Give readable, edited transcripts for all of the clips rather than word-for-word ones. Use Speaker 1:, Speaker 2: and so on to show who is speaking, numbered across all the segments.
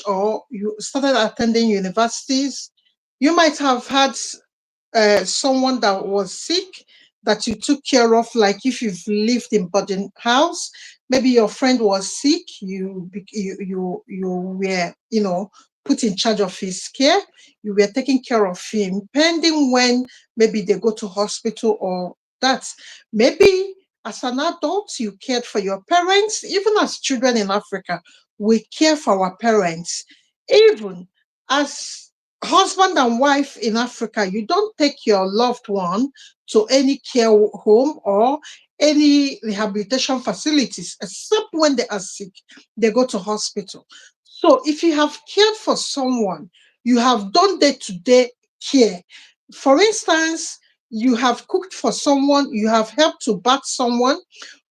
Speaker 1: or you started attending universities, you might have had someone that was sick that you took care of, like if you've lived in boarding house, maybe your friend was sick, you were, put in charge of his care, you were taking care of him, pending when maybe they go to hospital or that. Maybe as an adult, you cared for your parents. Even as children in Africa, we care for our parents. Even as husband and wife in Africa, you don't take your loved one to any care home or any rehabilitation facilities, except when they are sick, they go to hospital. So if you have cared for someone, you have done day-to-day care. For instance, you have cooked for someone, you have helped to bath someone,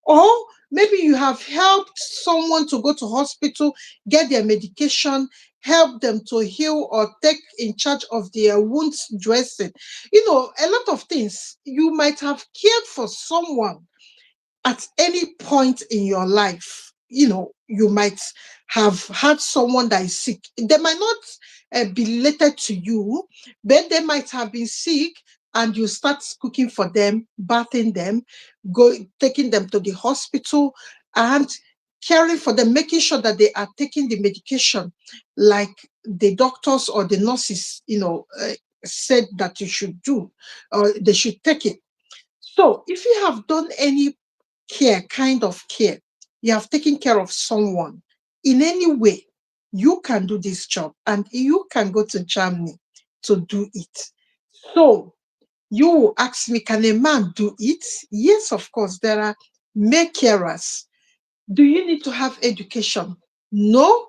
Speaker 1: or maybe you have helped someone to go to hospital, get their medication, help them to heal or take in charge of their wounds dressing. A lot of things. You might have cared for someone at any point in your life. You might have had someone that is sick. They might not be related to you, but they might have been sick, and you start cooking for them, bathing them, taking them to the hospital, and caring for them, making sure that they are taking the medication like the doctors or the nurses, said that you should do, or they should take it. So if you have done any kind of care, you have taken care of someone in any way, you can do this job and you can go to Germany to do it. So you will ask me, can a man do it? Yes, of course. There are male carers. Do you need to have education? No.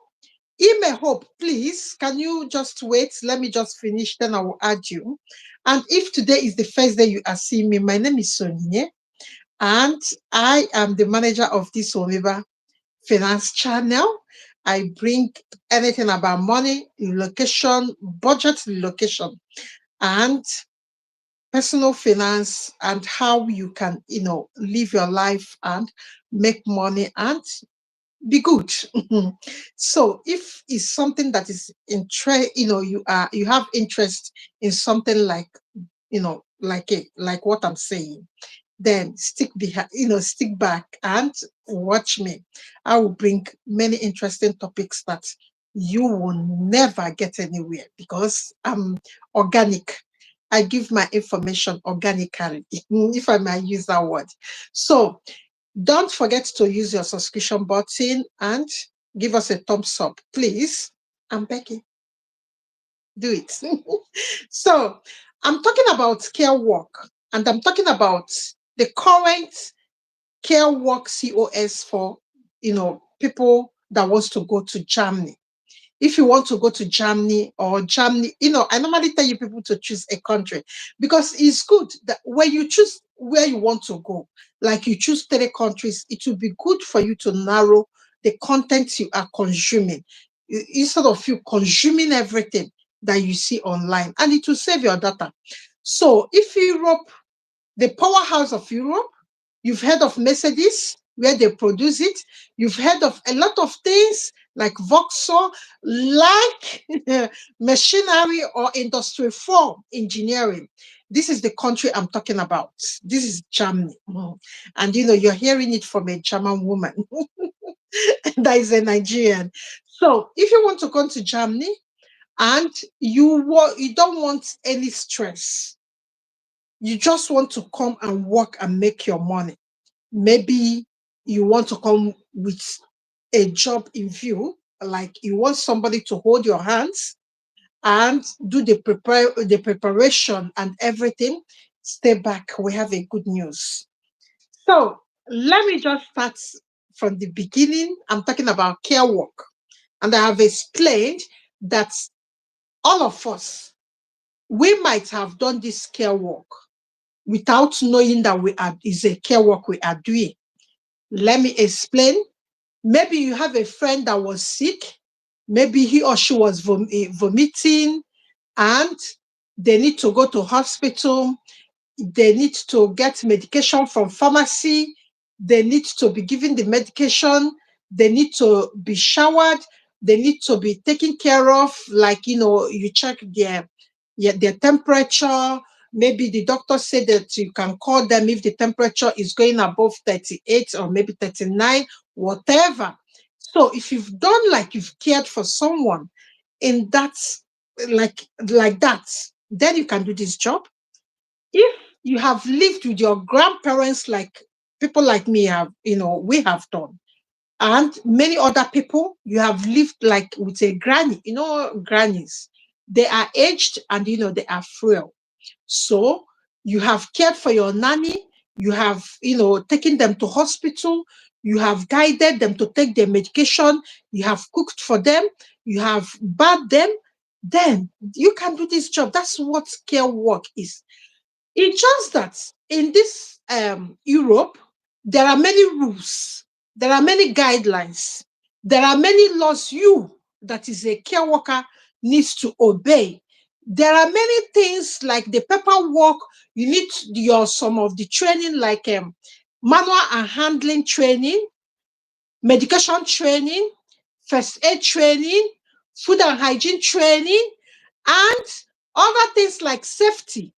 Speaker 1: Ime Hope, please, can you just wait? Let me just finish, then I will add you. And if today is the first day you are seeing me, my name is Sonia, and I am the manager of this Womiba Finance Channel. I bring anything about money, relocation, budget relocation, and personal finance, and how you can, live your life and make money and be good. So if it's something that is you have interest in something like, like what I'm saying, then stick back and watch me. I will bring many interesting topics that you will never get anywhere, because I'm organic. I give my information organically, if I might use that word. So don't forget to use your subscription button and give us a thumbs up, please. I'm begging. Do it. So I'm talking about care work, and I'm talking about the current care work COS for people that wants to go to Germany. If you want to go to Germany, I normally tell you people to choose a country, because it's good that when you choose where you want to go, like you choose 3 countries, it will be good for you to narrow the content you are consuming, instead of you consuming everything that you see online, and it will save your data. So if Europe, the powerhouse of Europe, you've heard of Mercedes, where they produce it. You've heard of a lot of things like Vauxhall, like machinery or industry 4 engineering. This is the country I'm talking about. This is Germany. And you're hearing it from a German woman that is a Nigerian. So if you want to come to Germany and you don't want any stress, you just want to come and work and make your money. Maybe you want to come with a job in view, like you want somebody to hold your hands and do the preparation and everything. Stay back. We have a good news. So let me just start from the beginning. I'm talking about care work, and I have explained that all of us, we might have done this care work without knowing that is a care work we are doing. Let me explain. Maybe you have a friend that was sick. Maybe he or she was vomiting, and they need to go to hospital. They need to get medication from pharmacy. They need to be given the medication. They need to be showered. They need to be taken care of, like, you check their temperature. Maybe the doctor said that you can call them if the temperature is going above 38 or maybe 39, whatever. So if you've done, like, you've cared for someone in that, like that, then you can do this job. If you have lived with your grandparents, like people like me have, we have done, and many other people, you have lived like with a granny, grannies, they are aged and they are frail. So you have cared for your nanny, you have, taken them to hospital, you have guided them to take their medication, you have cooked for them, you have bathed them, then you can do this job. That's what care work is. It's just that in this Europe, there are many rules, there are many guidelines, there are many laws you, that is a care worker, needs to obey. There are many things like the paperwork, you need some of the training, like manual and handling training, medication training, first aid training, food and hygiene training, and other things like safety,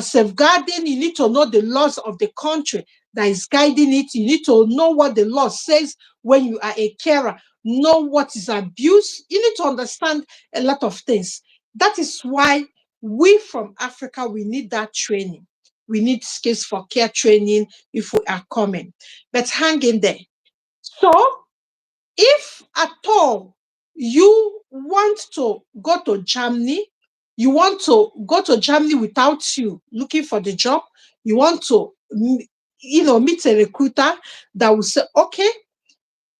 Speaker 1: safeguarding. You need to know the laws of the country that is guiding it. You need to know what the law says when you are a carer, know what is abuse. You need to understand a lot of things. That is why we from Africa, we need that training. We need skills for care training if we are coming. But hang in there. So if at all you want to go to Germany, you want to go to Germany without you looking for the job, you want to, meet a recruiter that will say, okay,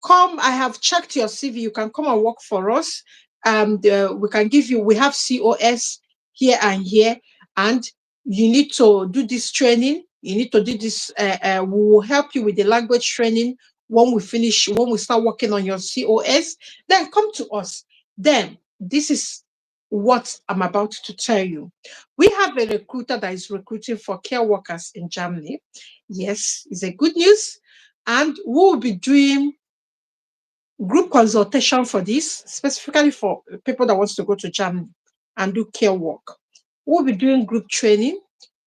Speaker 1: come, I have checked your CV, you can come and work for us. And we can give you, we have COS here and here, and you need to do this training. You need to do this. We will help you with the language training when we start working on your COS. Then come to us. Then this is what I'm about to tell you. We have a recruiter that is recruiting for care workers in Germany. Yes, it's a good news. And we will be doing group consultation for this, specifically for people that wants to go to Germany and do care work. We'll be doing group training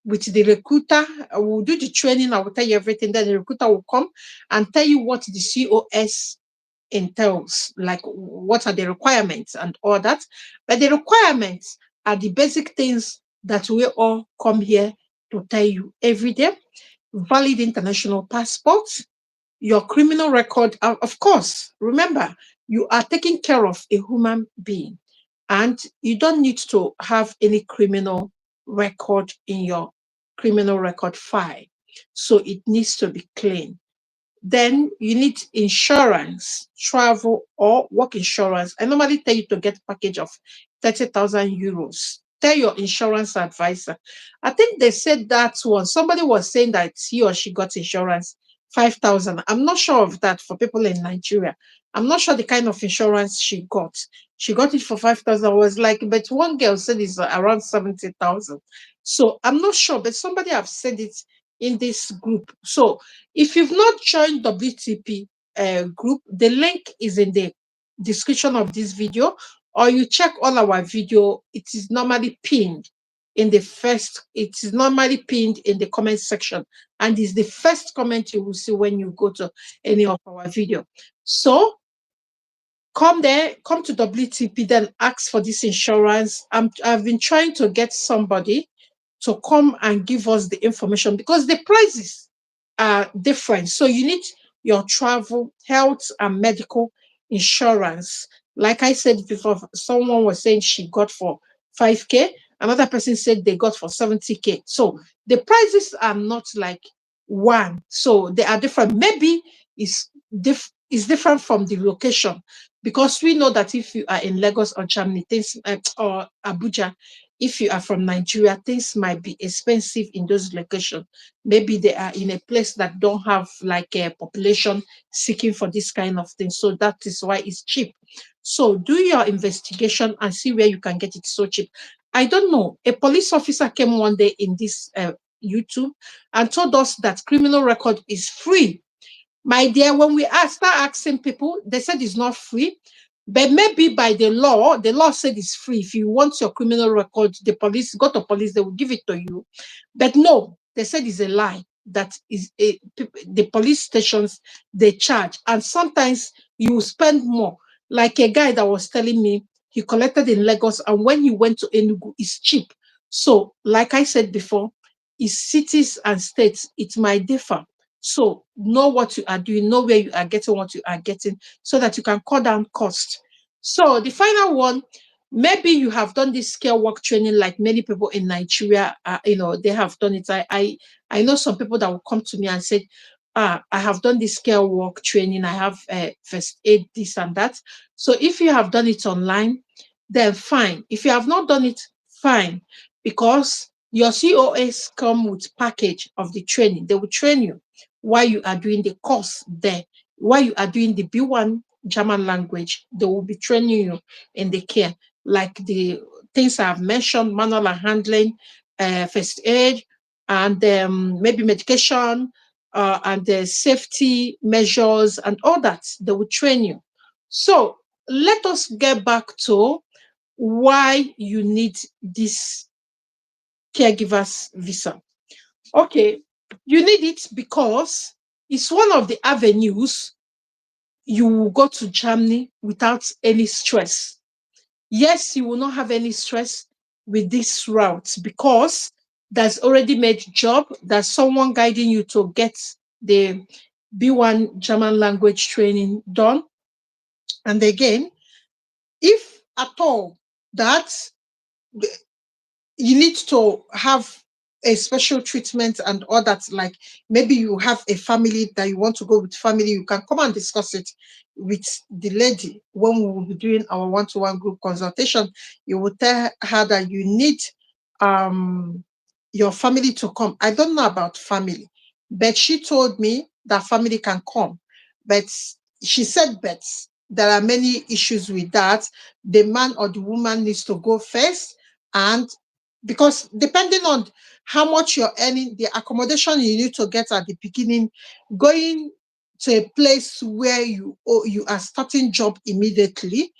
Speaker 1: with the recruiter. We'll do the training. I will tell you everything. Then the recruiter will come and tell you what the COS entails, like what are the requirements and all that. But the requirements are the basic things that we all come here to tell you every day. Valid international passport, your criminal record. Of course, remember, you are taking care of a human being, and you don't need to have any criminal record in your criminal record file. So it needs to be clean. Then you need insurance, travel or work insurance. I normally tell you to get a package of 30,000 euros. Tell your insurance advisor. I think they said that one. Somebody was saying that he or she got insurance 5,000. I'm not sure of that for people in Nigeria. I'm not sure the kind of insurance she got. She got it for 5,000. I was like, but one girl said it's around 70,000. So I'm not sure, but somebody have said it in this group. So if you've not joined WTP group, the link is in the description of this video, or you check all our video. It is normally pinned in the first, it is normally pinned in the comment section, and is the first comment you will see when you go to any of our video. So come there, come to WTP, then ask for this insurance. I've been trying to get somebody to come and give us the information, because the prices are different. So you need your travel, health, and medical insurance. Like I said before, someone was saying she got for 5K. Another person said they got for 70K. So the prices are not like one. So they are different. Maybe it's different from the location, because we know that if you are in Lagos or Germany, things or Abuja, if you are from Nigeria, things might be expensive in those locations. Maybe they are in a place that don't have like a population seeking for this kind of thing. So that is why it's cheap. So do your investigation and see where you can get it so cheap. I don't know. A police officer came one day in this YouTube and told us that criminal record is free. My dear, when we start asking people, they said it's not free. But maybe by the law said it's free. If you want your criminal record, the police, go to police, they will give it to you. But no, they said it's a lie. That is the police stations, they charge. And sometimes you will spend more. Like a guy that was telling me, he collected in Lagos, and when he went to Enugu, it's cheap. So, like I said before, it's cities and states, it might differ. So know what you are doing, know where you are getting what you are getting, so that you can cut down cost. So the final one, maybe you have done this scale work training like many people in Nigeria, they have done it. I know some people that will come to me and say, I have done this scale work training, I have first aid, this and that. So if you have done it online, then fine. If you have not done it, fine, because your COS come with package of the training. They will train you while you are doing the course there. While you are doing the B1 German language, they will be training you in the care, like the things I've mentioned, manual and handling, first aid, and maybe medication, and the safety measures and all that. They will train you. So let us get back to why you need this caregivers visa. Okay, you need it because it's one of the avenues you will go to Germany without any stress. Yes, you will not have any stress with this route because there's already made job. There's someone guiding you to get the B1 German language training done. And again, if at all that you need to have a special treatment and all that, like maybe you have a family that you want to go with family, you can come and discuss it with the lady when we will be doing our one-to-one group consultation. You will tell her that you need your family to come. I don't know about family, but she told me that family can come. But she said, but there are many issues with that. The man or the woman needs to go first, and because depending on how much you're earning, the accommodation you need to get at the beginning, going to a place where you are starting job immediately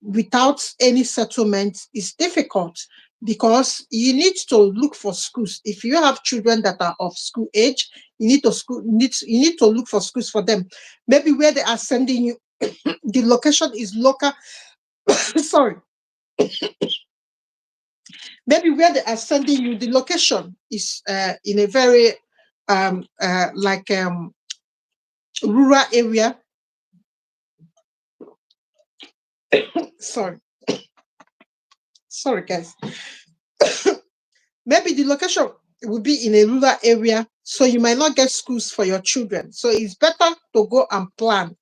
Speaker 1: without any settlement is difficult, because you need to look for schools. If you have children that are of school age, you need to look for schools for them. Maybe where they are sending you, the location is local. Sorry. Maybe where they are sending you, the location is in a very rural area. Sorry, sorry, guys. Maybe the location will be in a rural area, so you might not get schools for your children. So it's better to go and plan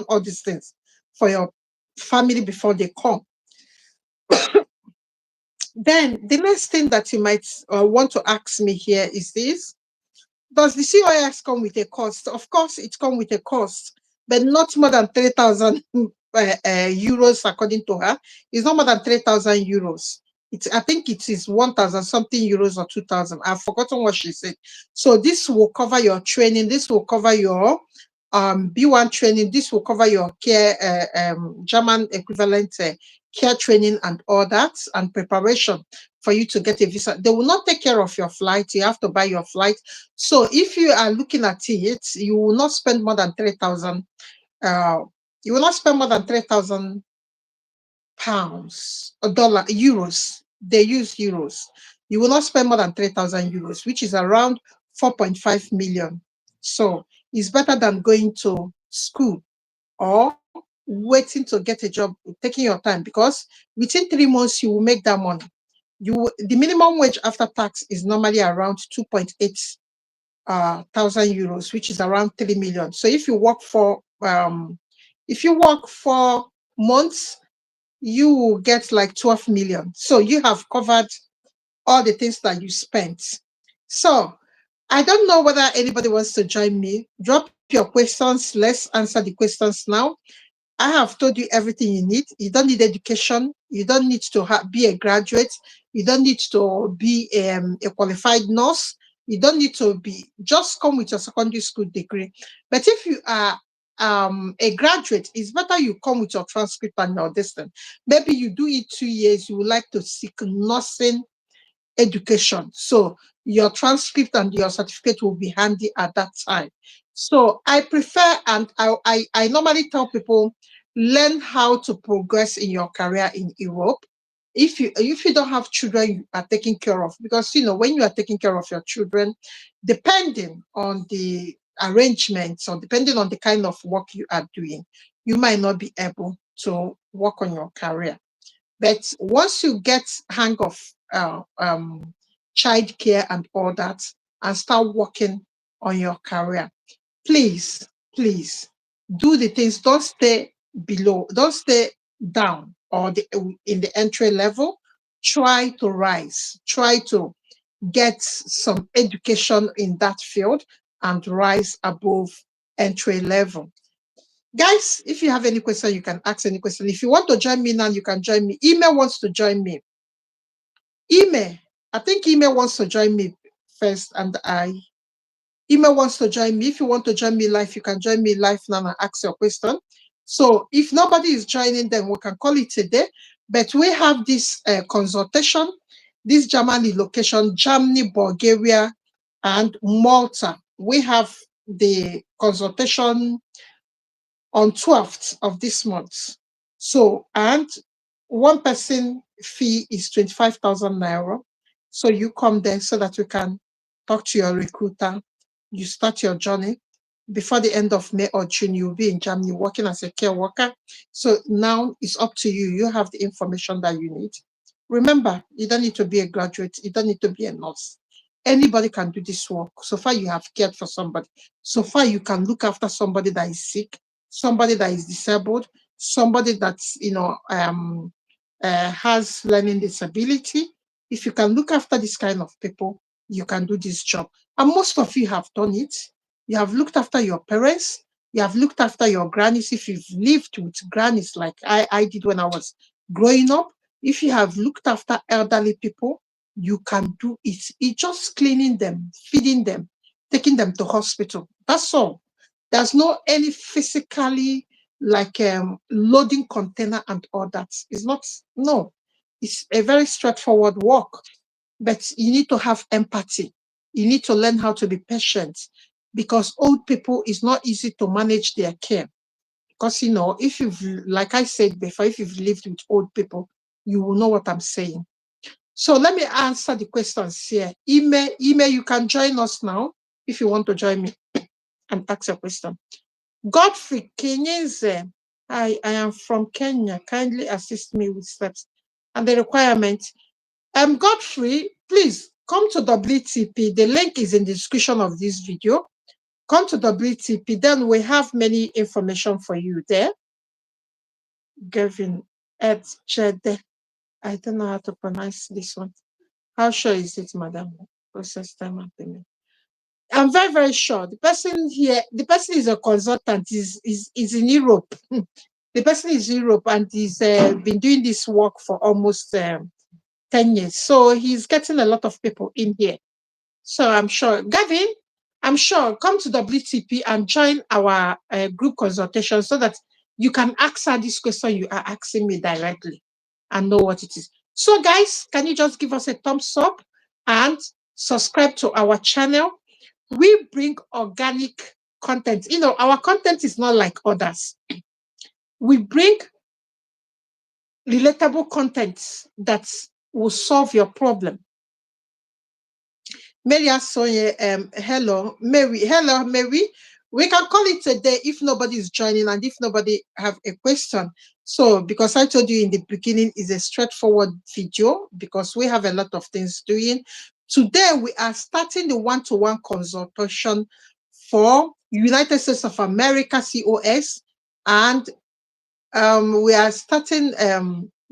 Speaker 1: all these things for your family before they come. Then the next thing that you might want to ask me here is this: does the COS come with a cost? Of course, it comes with a cost, but not more than 3,000 euros, according to her. It's not more than 3,000 euros. I think it is 1,000 something euros or 2,000. I've forgotten what she said. So this will cover your training. This will cover your B1 training. This will cover your care, German equivalent care training and all that, and preparation for you to get a visa. They will not take care of your flight. You have to buy your flight. So if you are looking at it, you will not spend more than 3,000. You will not spend more than 3,000 pounds or euros. They use euros. You will not spend more than 3,000 euros, which is around 4.5 million. So it's better than going to school or waiting to get a job, taking your time, because within 3 months you will make that money. The minimum wage after tax is normally around 2.8 thousand euros, which is around 3 million. So if you work for 4 months, you will get like 12 million. So you have covered all the things that you spent. So I don't know whether anybody wants to join me. Drop your questions. Let's answer the questions now. I have told you everything you need. You don't need education. You don't need to be a graduate. You don't need to be a qualified nurse. You don't need to be, just come with your secondary school degree. But if you are a graduate, it's better you come with your transcript and your distance. Maybe you do it 2 years, you would like to seek nursing education. So your transcript and your certificate will be handy at that time. So I prefer, and I normally tell people, learn how to progress in your career in Europe. If you don't have children you are taking care of, because when you are taking care of your children, depending on the arrangements or depending on the kind of work you are doing, you might not be able to work on your career. But once you get hang of child care and all that and start working on your career, please, please do the things. Don't stay below, don't stay down or in the entry level. Try to rise, try to get some education in that field and rise above entry level. Guys, if you have any question, you can ask any question. If you want to join me now, you can join me. Email wants to join me. Email, I think email wants to join me first, and email wants to join me. If you want to join me live, you can join me live now and ask your question. So if nobody is joining, then we can call it a day. But we have this consultation, this Germany location, Germany, Bulgaria, and Malta. We have the consultation on 12th of this month. So, and one person fee is 25,000 naira. So you come there so that you can talk to your recruiter. You start your journey. Before the end of May or June, you'll be in Germany working as a care worker. So now it's up to you. You have the information that you need. Remember, you don't need to be a graduate. You don't need to be a nurse. Anybody can do this work. So far, you have cared for somebody. So far, you can look after somebody that is sick, somebody that is disabled, somebody that's has learning disability. If you can look after this kind of people, you can do this job. And most of you have done it. You have looked after your parents. You have looked after your grannies. If you've lived with grannies like I did when I was growing up, if you have looked after elderly people, you can do it. It's just cleaning them, feeding them, taking them to hospital. That's all. There's no any physically like loading container and all that. It's not, no. It's a very straightforward work, but you need to have empathy. You need to learn how to be patient, because old people is not easy to manage their care. Because if you've, like I said before, if you've lived with old people, you will know what I'm saying. So let me answer the questions here. Email, you can join us now if you want to join me and ask a question. Godfrey Kenyeze, I am from Kenya. Kindly assist me with steps and the requirements. Godfrey, please come to WTP. The link is in the description of this video. Come to WTP. Then we have many information for you there. Gavin at Jede. I don't know how to pronounce this one. How sure is it, madam? Process time and payment. I'm very, very sure. The person here, the person is a consultant, is in Europe. The person is in Europe and he's been doing this work for almost 10 years. So he's getting a lot of people in here. So I'm sure. Gavin, I'm sure, come to WTP and join our group consultation so that you can answer this question you are asking me directly and know what it is. So guys, can you just give us a thumbs up and subscribe to our channel? We bring organic content. Our content is not like others. We bring relatable content that will solve your problem. Mary Soye, hello, Mary. Hello, Mary. We can call it a day if nobody is joining and if nobody have a question. So, because I told you in the beginning, is a straightforward video because we have a lot of things doing. Today, we are starting the one-to-one consultation for United States of America, COS, and we are starting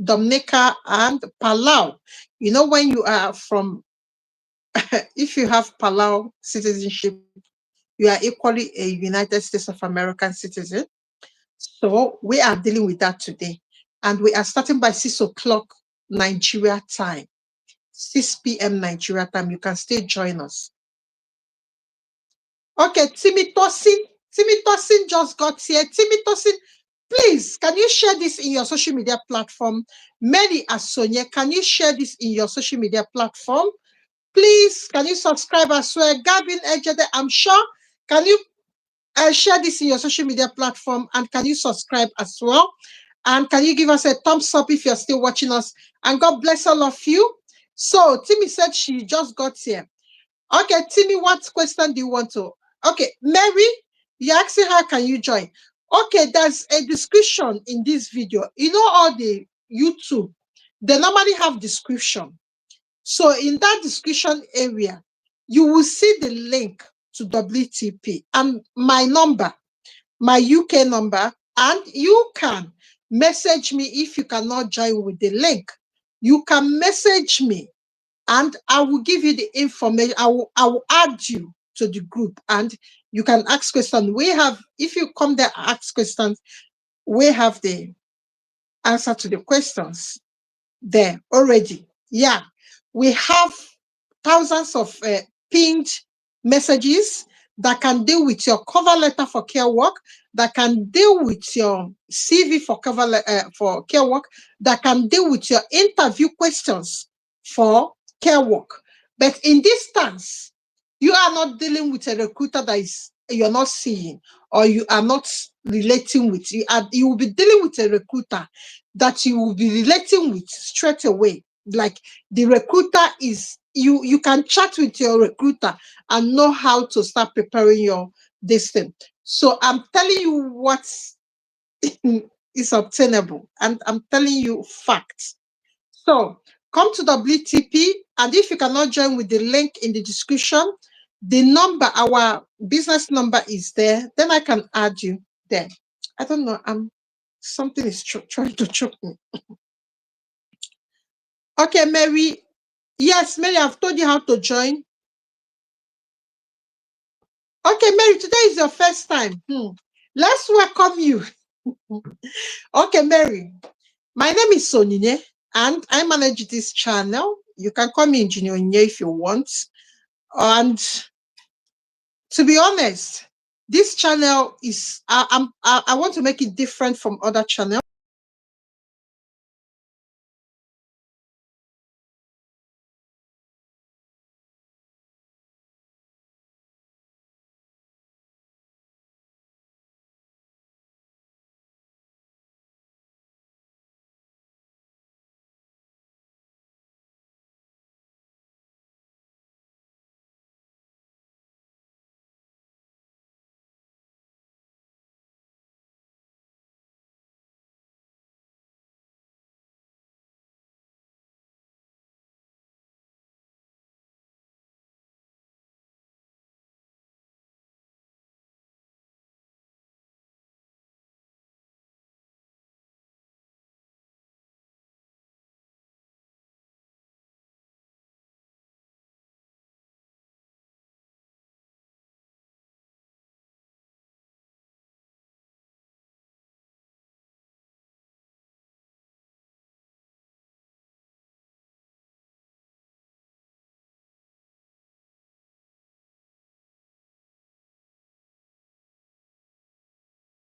Speaker 1: Dominica and Palau. When you are from if you have Palau citizenship, you are equally a United States of American citizen. So we are dealing with that today. And we are starting by 6 o'clock Nigeria time, 6 p.m. Nigeria time. You can still join us. Okay, Timmy Tosin. Timmy Tosin just got here. Timmy Tosin, please, can you share this in your social media platform? Mary Asonia, can you share this in your social media platform? Please, can you subscribe as well? Gavin Ejede, I'm sure. Can you share this in your social media platform? And can you subscribe as well? And can you give us a thumbs up if you're still watching us? And God bless all of you. So, Timmy said she just got here. Okay, Timmy, what question do you want to? Okay, Mary, you're asking how can you join? Okay, there's a description in this video. You know, all the YouTube, they normally have description. So in that description area, you will see the link to WTP and my number, my UK number, and you can message me if you cannot join with the link. You can message me and I will give you the information. I will add you to the group and you can ask questions. We have, if you come there, ask questions, we have the answer to the questions there already. Yeah, we have thousands of pinned messages that can deal with your cover letter for care work, that can deal with your CV for for care work, that can deal with your interview questions for care work. But in this stance, you are not dealing with a recruiter that is you're not seeing or you are not relating with. You will be dealing with a recruiter that you will be relating with straight away. Like the recruiter is you can chat with your recruiter and know how to start preparing your this thing. So I'm telling you what is obtainable and I'm telling you facts. So come to WTP, and if you cannot join with the link in the description, the number, our business number is there. Then I can add you there. I don't know. Something is trying to choke me. Okay, Mary. Yes, Mary, I've told you how to join. Okay, Mary, today is your first time. Let's welcome you. Okay, Mary. My name is Sonine, and I manage this channel. You can call me Engineer if you want. And to be honest, this channel is I want to make it different from other channels.